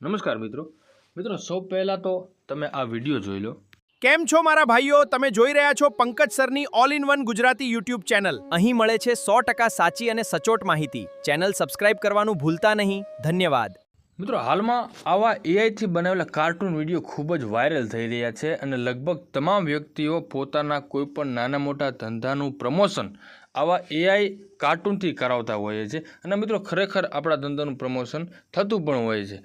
નમસ્કાર મિત્રો સૌ પહેલાં તો તમે આ વિડીયો જોઈ લો। કેમ છો મારા ભાઈઓ, તમે જોઈ રહ્યા છો પંકજ સરની all in one Gujarati YouTube channel. અહીં મળે છે 100% સાચી અને સચોટ માહિતી। ચેનલ સબસ્ક્રાઇબ કરવાનું ભૂલતા નહીં। ધન્યવાદ। મિત્રો હાલમાં આવા એઆઈથી બનાવેલા કાર્ટૂન વિડીયો ખૂબ જ વાયરલ થઈ રહ્યા છે અને લગભગ તમામ વ્યક્તિઓ પોતાના કોઈપણ નાના મોટા ધંધાનું પ્રમોશન આવા એઆઈ કાર્ટૂનથી કરાવતા હોય છે અને મિત્રો ખરેખર આપણા ધંધાનું પ્રમોશન થતું પણ હોય છે।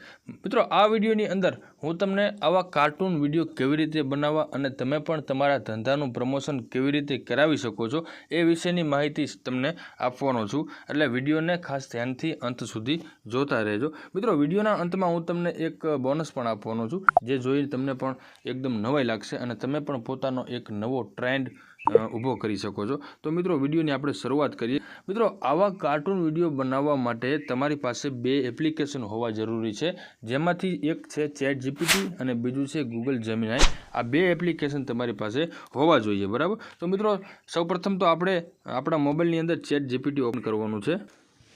મિત્રો આ વિડીયોની અંદર હું તમને આવા કાર્ટૂન વિડીયો કેવી રીતે બનાવવા અને તમે પણ તમારા ધંધાનું પ્રમોશન કેવી રીતે કરાવી શકો છો એ વિશેની માહિતી તમને આપવાનો છું, એટલે વિડીયોને ખાસ ધ્યાનથી અંત સુધી જોતા રહેજો। મિત્રો વિડીયોના અંતમાં હું તમને એક બોનસ પણ આપવાનો છું, જે જોઈને તમને પણ એકદમ નવાઈ લાગશે અને તમે પણ પોતાનો એક નવો ટ્રેન્ડ ઊભો કરી શકો છો। તો મિત્રો વિડીયોની આપણે શરૂઆત કરીએ। મિત્રો આવા કાર્ટૂન વિડીયો બનાવવા માટે તમારી પાસે 2 એપ્લિકેશન હોવા જરૂરી છે, જેમાંથી એક છે ChatGPT અને બીજું છે Google Gemini। આ 2 એપ્લિકેશન તમારી પાસે હોવા જોઈએ, બરાબર। તો મિત્રો સૌપ્રથમ તો આપણે આપણા મોબાઈલની અંદર ChatGPT ઓપન કરવાનું છે।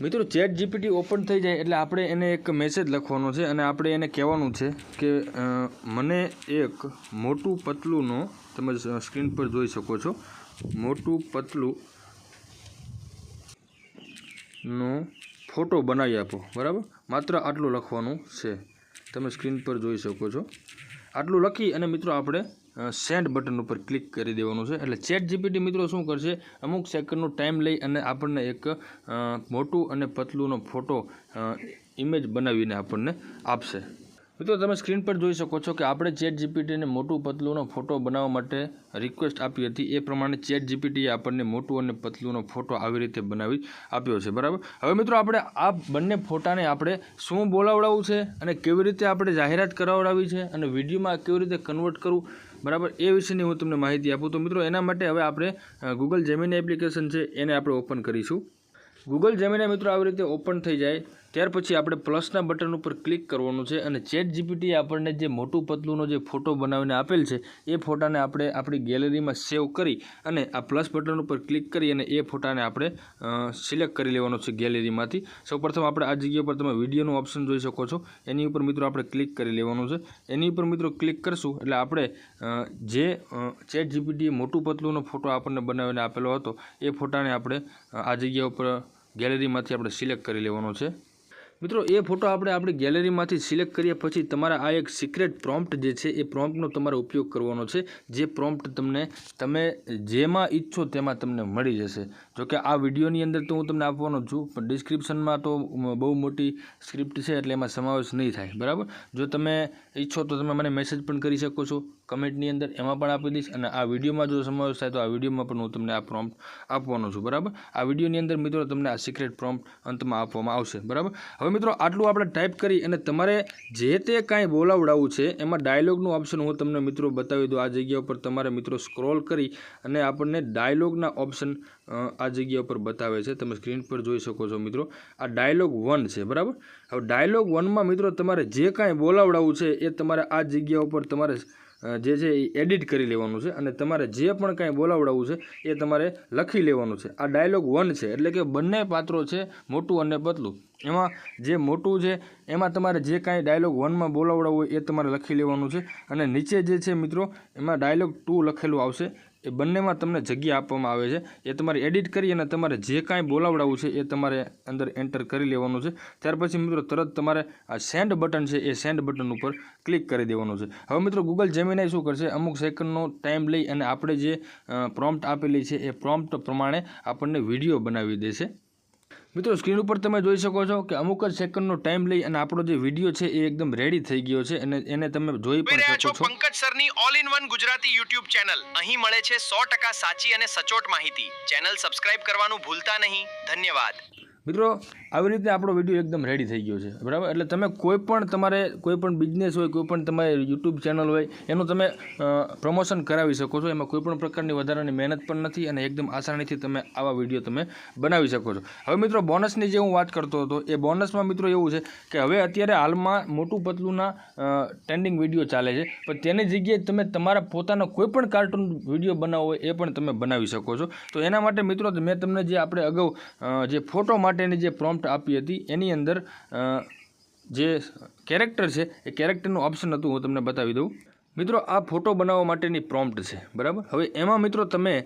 મિત્રો ChatGPT ઓપન થઈ જાય એટલે આપણે એને એક મેસેજ લખવાનો છે અને આપણે એને કહેવાનું છે કે મને એક મોટું પતલુંનો, તમે સ્ક્રીન પર જોઈ શકો છો, મોટું પતલુંનો ફોટો બનાવી આપો, બરાબર। માત્ર આટલું લખવાનું છે, તમે સ્ક્રીન પર જોઈ શકો છો। આટલું લખી અને મિત્રો આપણે સેન્ડ બટન ઉપર ક્લિક કરી દેવાનું છે, એટલે ChatGPT મિત્રો શું કરશે, અમુક સેકન્ડનો ટાઈમ લઈ અને આપણને એક મોટું અને પતલુંનો ફોટો ઇમેજ બનાવીને આપણને આપશે। મિત્રો તમે સ્ક્રીન પર જોઈ શકો છો કે આપણે ChatGPTને મોટું પતલુંનો ફોટો બનાવવા માટે રિક્વેસ્ટ આપી હતી, એ પ્રમાણે ChatGPTએ આપણને મોટું અને પતલુંનો ફોટો આવી રીતે બનાવી આપ્યો છે, બરાબર। હવે મિત્રો આપણે આ બંને ફોટાને આપણે શું બોલાવડાવવું છે અને કેવી રીતે આપણે જાહેરાત કરાવડાવી છે અને વિડીયોમાં કેવી રીતે કન્વર્ટ કરવું, બરાબર, એ વિશેની હું તમને માહિતી આપું। તો મિત્રો એના માટે હવે આપણે Google Gemini એપ્લિકેશન છે એને આપણે ઓપન કરીશું। Google Gemini મિત્રો આવી રીતે ઓપન થઈ જાય ત્યાર પછી આપણે પ્લસના બટન ઉપર ક્લિક કરવાનું છે અને ChatGPT આપણને જે મોટું પતલુંનો જે ફોટો બનાવીને આપેલ છે એ ફોટાને આપણે આપણી ગેલેરીમાં સેવ કરી અને આ પ્લસ બટન ઉપર ક્લિક કરી અને એ ફોટાને આપણે સિલેક્ટ કરી લેવાનો છે ગેલેરીમાંથી। સૌપ્રથમ આપણે આ જગ્યા પર તમે વિડીયોનું ઓપ્શન જોઈ શકો છો, એની ઉપર મિત્રો આપણે ક્લિક કરી લેવાનું છે। એની ઉપર મિત્રો ક્લિક કરશું એટલે આપણે જે ChatGPTએ મોટું પતલુંનો ફોટો આપણને બનાવીને આપેલો હતો એ ફોટાને આપણે આ જગ્યા ઉપર ગેલેરીમાંથી આપણે સિલેક્ટ કરી લેવાનો છે। મિત્રો એ ફોટો આપણે આપણી ગેલેરીમાંથી સિલેક્ટ કર્યા પછી તમારા આ એક સિક્રેટ પ્રોમ્પ્ટ જે છે એ પ્રોમ્પ્ટનો તમારે ઉપયોગ કરવાનો છે, જે પ્રોમ્પ્ટ તમે જેમાં ઈચ્છો તેમાં તમને મળી જશે। જોકે આ વિડીયોની અંદર તો હું તમને આપવાનો છું, પણ ડિસ્ક્રિપ્શનમાં તો બહુ મોટી સ્ક્રિપ્ટ છે એટલે એમાં સમાવેશ નહીં થાય, બરાબર। જો તમે ઈચ્છો તો તમે મને મેસેજ પણ કરી શકો છો કમેન્ટની અંદર, એમાં પણ આપી દઈશ અને આ વિડીયોમાં જો સમાવેશ થાય તો આ વિડીયોમાં પણ હું તમને આ પ્રોમ્પ્ટ આપવાનો છું, બરાબર। આ વિડીયોની અંદર મિત્રો તમને આ સિક્રેટ પ્રોમ્પ્ટ અંતમાં આપવામાં આવશે, બરાબર। હવે મિત્રો આટલું આપણે ટાઈપ કરી અને તમારે જે તે કાંઈ બોલાવડાવવું છે એમાં ડાયલોગનું ઓપ્શન હું તમને મિત્રો બતાવી દઉં। આ જગ્યા ઉપર તમારે મિત્રો સ્ક્રોલ કરી અને આપણને ડાયલોગના ઓપ્શન આ જગ્યા ઉપર બતાવે છે, તમે સ્ક્રીન પર જોઈ શકો છો મિત્રો। આ ડાયલોગ 1 છે, બરાબર। હવે ડાયલોગ 1માં મિત્રો તમારે જે કાંઈ બોલાવડાવવું છે એ તમારે આ જગ્યા ઉપર તમારે જે છે એ એડિટ કરી લેવાનું છે અને તમારે જે પણ કાંઈ બોલાવડાવવું છે એ તમારે લખી લેવાનું છે। આ ડાયલોગ 1 છે એટલે કે બંને પાત્રો છે મોટું અને પતલું, એમાં જે મોટું છે એમાં તમારે જે કાંઈ ડાયલોગ 1માં બોલાવડાવવું હોય એ તમારે લખી લેવાનું છે અને નીચે જે છે મિત્રો એમાં ડાયલોગ 2 લખેલું આવશે। એ બંનેમાં તમને જગ્યા આપવામાં આવે છે, એ તમારે એડિટ કરી અને તમારે જે કાંઈ બોલાવડાવવું છે એ તમારે અંદર એન્ટર કરી લેવાનું છે। ત્યાર પછી મિત્રો તરત તમારે આ સેન્ડ બટન છે એ સેન્ડ બટન ઉપર ક્લિક કરી દેવાનું છે। હવે મિત્રો Google Gemini શું કરશે, અમુક સેકન્ડનો ટાઈમ લઈ અને આપણે જે પ્રોમ્પ્ટ આપેલી છે એ પ્રોમ્પ્ટ પ્રમાણે આપણને વિડીયો બનાવી દેશે। મિત્રો સ્ક્રીન ઉપર તમે જોઈ શકો છો કે અમુક જ સેકન્ડનો ટાઈમ લઈ અને આપણો જે વિડીયો છે એ એકદમ રેડી થઈ ગયો છે અને એને તમે જોઈ પણ શકો છો। પંકજ સરની all in one Gujarati YouTube channel. અહીં મળે છે 100% સાચી અને સચોટ માહિતી। ચેનલ સબસ્ક્રાઇબ કરવાનું ભૂલતા નહીં। ધન્યવાદ। મિત્રો આવી રીતે આપણો વિડીયો એકદમ રેડી થઈ ગયો છે, બરાબર। એટલે તમે તમારે કોઈ પણ બિઝનેસ હોય, કોઈ પણ તમારે યુટ્યુબ ચેનલ હોય એનું તમે પ્રમોશન કરાવી શકો છો, એમાં કોઈ પણ પ્રકારની વધારાની મહેનત પણ નથી અને એકદમ આસાનીથી તમે આવા વિડીયો તમે બનાવી શકો છો। હવે મિત્રો બોનસની જે હું વાત કરતો હતો એ બોનસમાં મિત્રો એવું છે કે હવે અત્યારે હાલમાં મોટું પતલુંના ટ્રેન્ડિંગ વિડીયો ચાલે છે, પણ તેની જગ્યાએ તમે તમારા પોતાનો કોઈ પણ કાર્ટૂન વિડીયો બનાવવો હોય એ પણ તમે બનાવી શકો છો। તો એના માટે મિત્રો મેં તમને જે આપણે અગાઉ જે ફોટો માટેની જે પ્રોમ્પ્ટ આપી હતી એની અંદર જે કેરેક્ટર છે એ કેરેક્ટરનું ઓપ્શન હતું, હું તમને બતાવી દઉં. મિત્રો આ ફોટો બનાવવા માટેની પ્રોમ્પ્ટ છે, બરાબર. હવે એમાં મિત્રો તમે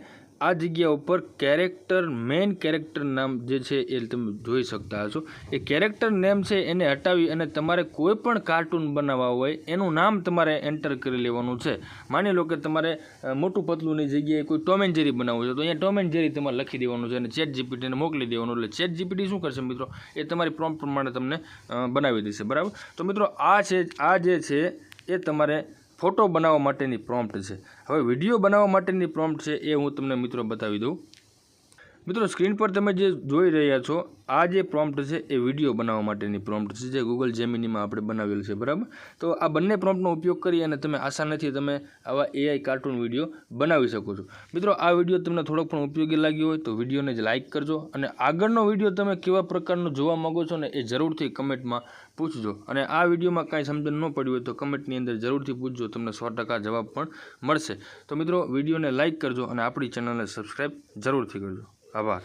આ જગ્યા ઉપર કેરેક્ટર મેઇન કેરેક્ટર નામ જે છે એ તમે જોઈ શકતા હશો. એ કેરેક્ટર નેમ છે એને હટાવી અને તમારે કોઈ પણ કાર્ટૂન બનાવવા હોય એનું નામ તમારે એન્ટર કરી લેવાનું છે. માની લો કે તમારે મોટું પતલુંની જગ્યાએ કોઈ ટોમ એન્ડ જેરી બનાવવું છે તો અહીંયા ટોમ એન્ડ જેરી તમારે લખી દેવાનું છે અને ચેટ જીપીટીને મોકલી દેવાનું. એટલે ચેટ જીપીટી શું કરશે મિત્રો, એ તમારી પ્રોમ્પ્ટ પ્રમાણે તમને બનાવી દેશે, બરાબર. તો મિત્રો આ જે છે એ તમારે ફોટો બનાવવા માટેની પ્રોમ્પ્ટ છે. હવે વિડીયો બનાવવા માટેની પ્રોમ્પ્ટ છે એ હું તમને મિત્રો બતાવી દઉં. મિત્રો સ્ક્રીન પર તમે જે જોઈ રહ્યા છો આ જે પ્રોમ્પ્ટ છે એ વિડીયો બનાવવા માટેની પ્રોમ્પ્ટ છે, જે ગૂગલ જેમિનીમાં આપણે બનાવેલ છે, બરાબર. તો આ બંને પ્રોમ્પ્ટનો ઉપયોગ કરી અને તમે આસાનીથી તમે આવા એઆઈ કાર્ટૂન વિડીયો બનાવી શકો છો. મિત્રો આ વિડીયો તમને થોડોક પણ ઉપયોગી લાગ્યો હોય તો વિડીયોને જ લાઇક કરજો અને આગળનો વિડીયો તમે કેવા પ્રકારનો જોવા માગો છો ને એ જરૂરથી કમેન્ટમાં પૂછજો. અને આ વિડીયોમાં કાંઈ સમજણ ન પડી હોય તો કમેન્ટની અંદર જરૂરથી પૂછજો, તમને 100% જવાબ પણ મળશે. તો મિત્રો વિડીયોને લાઇક કરજો અને આપણી ચેનલને સબસ્ક્રાઈબ જરૂરથી કરજો. આભાર.